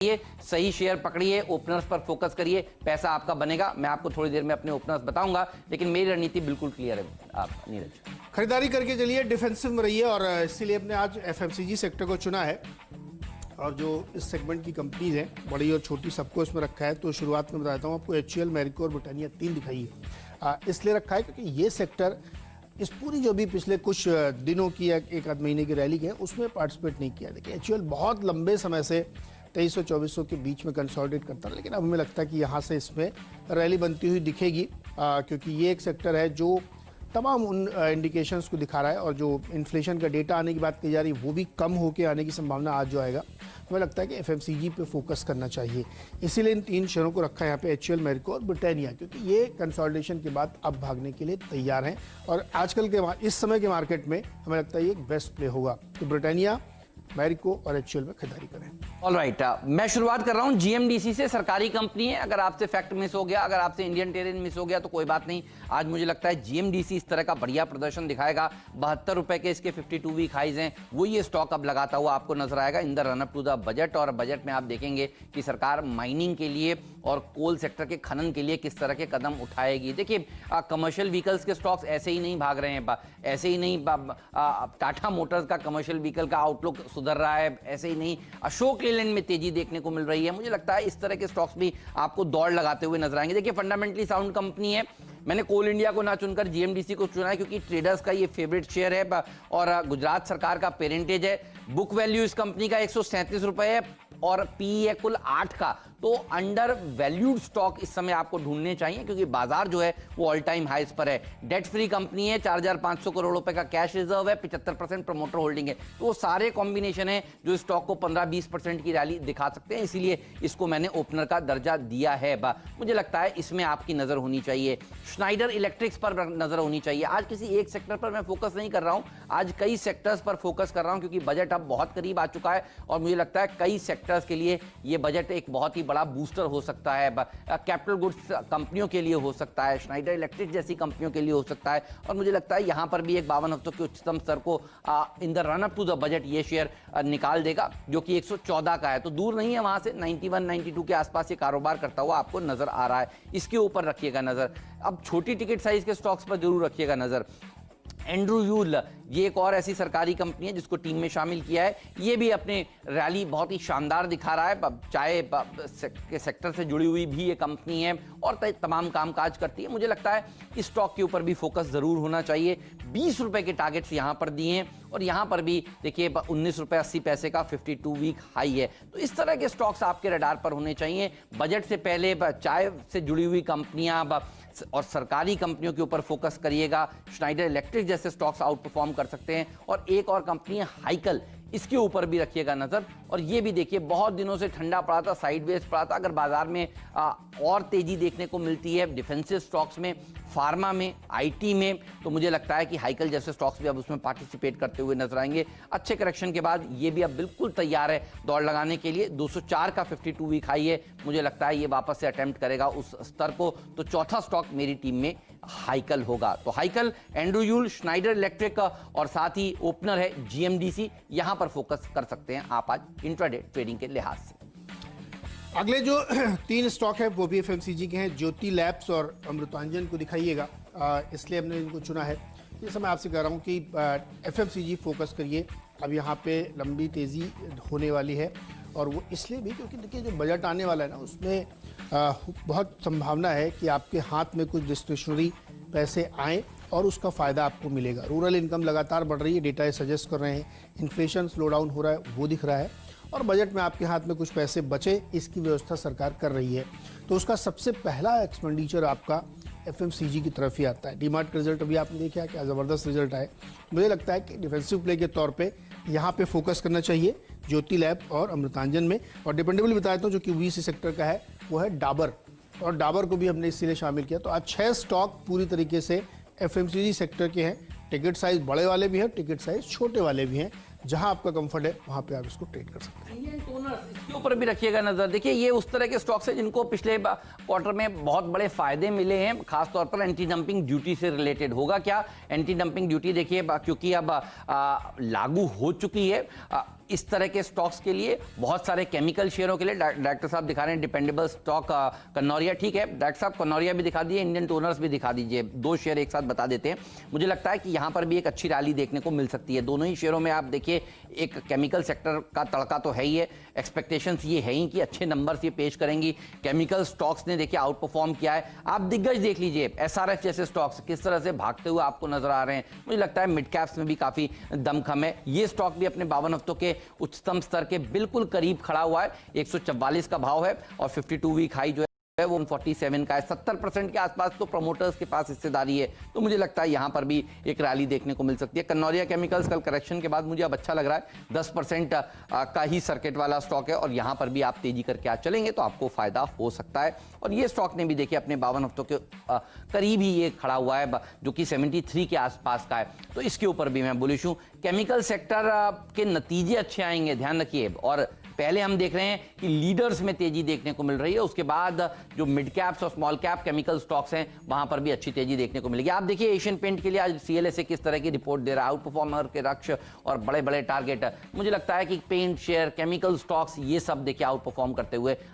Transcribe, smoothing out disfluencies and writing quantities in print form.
ये सही शेयर पकड़िए, ओपनर्स पर फोकस करिए, पैसा आपका बनेगा। मैं आपको थोड़ी देर में अपने ओपनर्स बताऊंगा, लेकिन मेरी रणनीति बिल्कुल क्लियर है। आप नीरज खरीदारी करके चलिए, डिफेंसिव में रहिए, और इसीलिए हमने आज एफएमसीजी सेक्टर को चुना है। और जो इस सेगमेंट की कंपनीज हैं, बड़ी और छोटी, सबको इसमें रखा है। तो शुरुआत में बताता हूँ आपको, HUL, मैरिको और ब्रिटानिया 3 दिखाई है। इसलिए रखा है क्योंकि ये सेक्टर इस पूरी जो भी पिछले कुछ दिनों की या एक आध महीने की रैली है उसमें पार्टिसिपेट नहीं किया। देखिए HUL बहुत लंबे समय से 2300-2400 के बीच में कंसोलिडेट करता है, लेकिन अब हमें लगता है कि यहाँ से इसमें रैली बनती हुई दिखेगी, क्योंकि ये एक सेक्टर है जो तमाम उन इंडिकेशंस को दिखा रहा है। और जो इन्फ्लेशन का डेटा आने की बात की जा रही है वो भी कम होकर आने की संभावना आज जो आएगा। हमें लगता है कि एफएमसीजी पे फोकस करना चाहिए, इसीलिए इन 3 शेयरों को रखा है यहाँ पे, HUL, मैरिको और ब्रिटानिया, क्योंकि ये कंसोलिडेशन के बाद अब भागने के लिए तैयार हैं। और आजकल के इस समय के मार्केट में हमें लगता है ये एक बेस्ट प्ले होगा। तो ब्रिटानिया, मैरिको और HUL में खरीदारी करें। ऑलराइट, मैं शुरुआत कर रहा हूं GMDC से। सरकारी कंपनी है, अगर आपसे फैक्ट मिस हो गया, अगर आपसे इंडियन टेरेन मिस हो गया तो कोई बात नहीं। आज मुझे लगता है GMDC इस तरह का बढ़िया प्रदर्शन दिखाएगा। 72 रुपए के इसके 52 वीक हाइज हैं, वो ये स्टॉक अब लगाता हुआ आपको नजर आएगा in the run up to the budget. और बजट में आप देखेंगे कि सरकार माइनिंग के लिए और कोल सेक्टर के खनन के लिए किस तरह के कदम उठाएगी। देखिए कमर्शियल व्हीकल्स के स्टॉक्स ऐसे ही नहीं भाग रहे हैं, ऐसे ही नहीं। टाटा मोटर्स का कमर्शियल व्हीकल का आउटलुक सुधर रहा है, ऐसे ही नहीं अशोक लेलैंड में तेजी देखने को मिल रही है। मुझे लगता है इस तरह के स्टॉक्स भी आपको दौड़ लगाते हुए नजर आएंगे। देखिए फंडामेंटली साउंड कंपनी है। मैंने कोल इंडिया को ना चुनकर GMDC को चुना है क्योंकि ट्रेडर्स का ये फेवरेट शेयर है और गुजरात सरकार का पेरेंटेज है। बुक वैल्यू इस कंपनी का 137 रुपए है और PE है कुल 8 का। तो अंडर वैल्यूड स्टॉक इस समय आपको ढूंढने चाहिए क्योंकि बाजार जो है वो ऑल टाइम हाइस पर है। डेट फ्री कंपनी है, 4500 करोड़ रुपए का कैश रिजर्व है, 75% प्रमोटर होल्डिंग है। तो वो सारे कॉम्बिनेशन है जो स्टॉक को 15-20% की रैली दिखा सकते हैं, इसीलिए इसको मैंने ओपनर का दर्जा दिया है। मुझे लगता है इसमें आपकी नजर होनी चाहिए। श्नाइडर इलेक्ट्रिक्स पर नजर होनी चाहिए। आज किसी एक सेक्टर पर मैं फोकस नहीं कर रहा हूं, आज कई सेक्टर्स पर फोकस कर रहा हूं क्योंकि बजट अब बहुत करीब आ चुका है और मुझे लगता है कई सेक्टर्स के लिए ये बजट एक बहुत ही बड़ा बूस्टर हो सकता है। कैपिटल गुड्स कंपनियों के लिए हो सकता है, श्नाइडर इलेक्ट्रिक जैसी कंपनियों के लिए हो सकता है। और मुझे लगता है यहां पर भी एक 52 हफ्तों के उच्चतम स्तर को in the run up to the budget ये शेयर निकाल देगा, जो कि 114 का है। तो दूर नहीं है वहां से, 91-92 के आसपास ये कारोबार करता हुआ आपको नजर आ रहा है। इसके ऊपर रखिएगा नजर। अब छोटी टिकट साइज के स्टॉक्स पर जरूर रखिएगा नजर। एंड्रू यूल, ये एक और ऐसी सरकारी कंपनी है जिसको टीम में शामिल किया है। ये भी अपने रैली बहुत ही शानदार दिखा रहा है। चाय के सेक्टर से जुड़ी हुई भी ये कंपनी है और तमाम कामकाज करती है। मुझे लगता है इस स्टॉक के ऊपर भी फोकस जरूर होना चाहिए। 20 रुपए के टारगेट्स यहां पर दिए हैं और यहां पर भी देखिए 19 रुपए 80 पैसे का 52 वीक हाई है। तो इस तरह के स्टॉक्स आपके रडार पर होने चाहिए। बजट से पहले चाय से जुड़ी हुई कंपनियां और सरकारी कंपनियों के ऊपर फोकस करिएगा। श्नाइडर इलेक्ट्रिक जैसे स्टॉक्स आउट परफॉर्म कर सकते हैं और एक और कंपनी है हाइकल, इसके ऊपर भी रखिएगा नजर। और ये भी देखिए बहुत दिनों से ठंडा पड़ा था, साइडवेज पड़ा था। अगर बाजार में और तेजी देखने को मिलती है डिफेंसिव स्टॉक्स में, फार्मा में, IT में, तो मुझे लगता है कि हाइकल जैसे स्टॉक्स भी अब उसमें पार्टिसिपेट करते हुए नजर आएंगे। अच्छे करेक्शन के बाद ये भी अब बिल्कुल तैयार है दौड़ लगाने के लिए। 204 का 52 वीक हाई है, मुझे लगता है ये वापस से अटेम्प्ट करेगा उस स्तर को। तो चौथा स्टॉक मेरी टीम में हाइकल होगा। तो हाइकल, एंड्रू यूल, श्नाइडर इलेक्ट्रिक और साथ ही ओपनर है GMDC, यहां पर फोकस कर सकते हैं आप आज इंट्राडे ट्रेडिंग के लिहाज से। अगले जो 3 स्टॉक है वो भी एफएमसीजी के हैं। ज्योति लैब्स और अमृतांजन को दिखाइएगा, इसलिए हमने इनको चुना है। जैसे मैं आपसे कह रहा हूँ कि एफएमसीजी फोकस करिए। अब यहाँ पे लंबी तेज़ी होने वाली है और वो इसलिए भी क्योंकि देखिए जो बजट आने वाला है ना, उसमें बहुत संभावना है कि आपके हाथ में कुछ डिस्क्रिशनरी पैसे आएँ और उसका फ़ायदा आपको मिलेगा। रूरल इनकम लगातार बढ़ रही है, डेटा ये सजेस्ट कर रहे हैं। इन्फ्लेशन स्लो डाउन हो रहा है, वो दिख रहा है। और बजट में आपके हाथ में कुछ पैसे बचे, इसकी व्यवस्था सरकार कर रही है। तो उसका सबसे पहला एक्सपेंडिचर आपका एफएमसीजी की तरफ ही आता है। डीमार्ट का रिजल्ट अभी आपने देखा, क्या ज़बरदस्त रिजल्ट आए। मुझे लगता है कि डिफेंसिव प्ले के तौर पे यहाँ पे फोकस करना चाहिए ज्योति लैब और अमृतांजन में। और डिपेंडेबल बता देता हूँ जो कि VC सेक्टर का है, वो है डाबर, और डाबर को भी हमने इसीलिए शामिल किया। तो आज 6 स्टॉक पूरी तरीके से एफएमसीजी सेक्टर के हैं। टिकट साइज बड़े वाले भी हैं, टिकट साइज छोटे वाले भी हैं। जहां आपका कंफर्ट है वहां पे आप इसको ट्रेड कर सकते हैं। टोनर्स इसके ऊपर भी रखिएगा नजर। देखिए ये उस तरह के स्टॉक्स हैं जिनको पिछले क्वार्टर में बहुत बड़े फायदे मिले हैं, खासतौर पर एंटी डंपिंग ड्यूटी से रिलेटेड। होगा क्या, एंटी डंपिंग ड्यूटी देखिए क्योंकि अब लागू हो चुकी है, इस तरह के स्टॉक्स के लिए, बहुत सारे केमिकल शेयरों के लिए डायरेक्टर साहब दिखा रहे हैं डिपेंडेबल स्टॉक कन्नौरिया। ठीक है डायरेक्टर साहब, कन्नौरिया भी दिखा दीजिए, इंडियन टोनर्स भी दिखा दीजिए, दो शेयर एक साथ बता देते हैं। मुझे लगता है कि यहां पर भी एक अच्छी रैली देखने को मिल सकती है। दोनों ही शेयरों में आप देखिए एक केमिकल सेक्टर का तड़का तो है ही है, एक्सपेक्टेशंस ये है ही कि अच्छे नंबर्स ये पेश करेंगी। केमिकल स्टॉक्स ने देखिए आउट परफॉर्म किया है। आप दिग्गज देख लीजिए, एसआरएफ जैसे स्टॉक्स किस तरह से भागते हुए आपको नजर आ रहे हैं। मुझे लगता है मिड कैप्स में भी काफी दमखम है। ये स्टॉक भी अपने 52 हफ्तों के उच्चतम स्तर के बिल्कुल करीब खड़ा हुआ है, 144 का भाव है और 52 वीक हाई जो है वो 147 का है। 70% के आसपास तो प्रमोटर्स के पास हिस्सेदारी है, तो मुझे लगता है यहां पर भी एक रैली देखने को मिल सकती है। कन्नौरिया केमिकल्स कल करेक्शन के बाद मुझे अब अच्छा लग रहा है, 10% का ही सर्किट वाला स्टॉक है और यहां पर भी आप तेजी करके आज चलेंगे तो आपको फायदा हो सकता है। और ये स्टॉक ने भी देखिए अपने 52 हफ्तों के करीब ही ये खड़ा हुआ है, जो कि 73 के आसपास का है, तो इसके ऊपर भी मैं बुलिश हूं। केमिकल सेक्टर के नतीजे अच्छे आएंगे, ध्यान रखिए। और पहले हम देख रहे हैं कि लीडर्स में तेजी देखने को मिल रही है, उसके बाद जो मिड कैप्स और स्मॉल कैप केमिकल स्टॉक्स हैं वहां पर भी अच्छी तेजी देखने को मिलेगी। आप देखिए एशियन पेंट के लिए आज सीएलएसए किस तरह की रिपोर्ट दे रहा है, आउट परफॉर्मर के लक्ष्य और बड़े बड़े टारगेट। मुझे लगता है कि पेंट शेयर, केमिकल स्टॉक्स ये सब देखिए आउट परफॉर्म करते हुए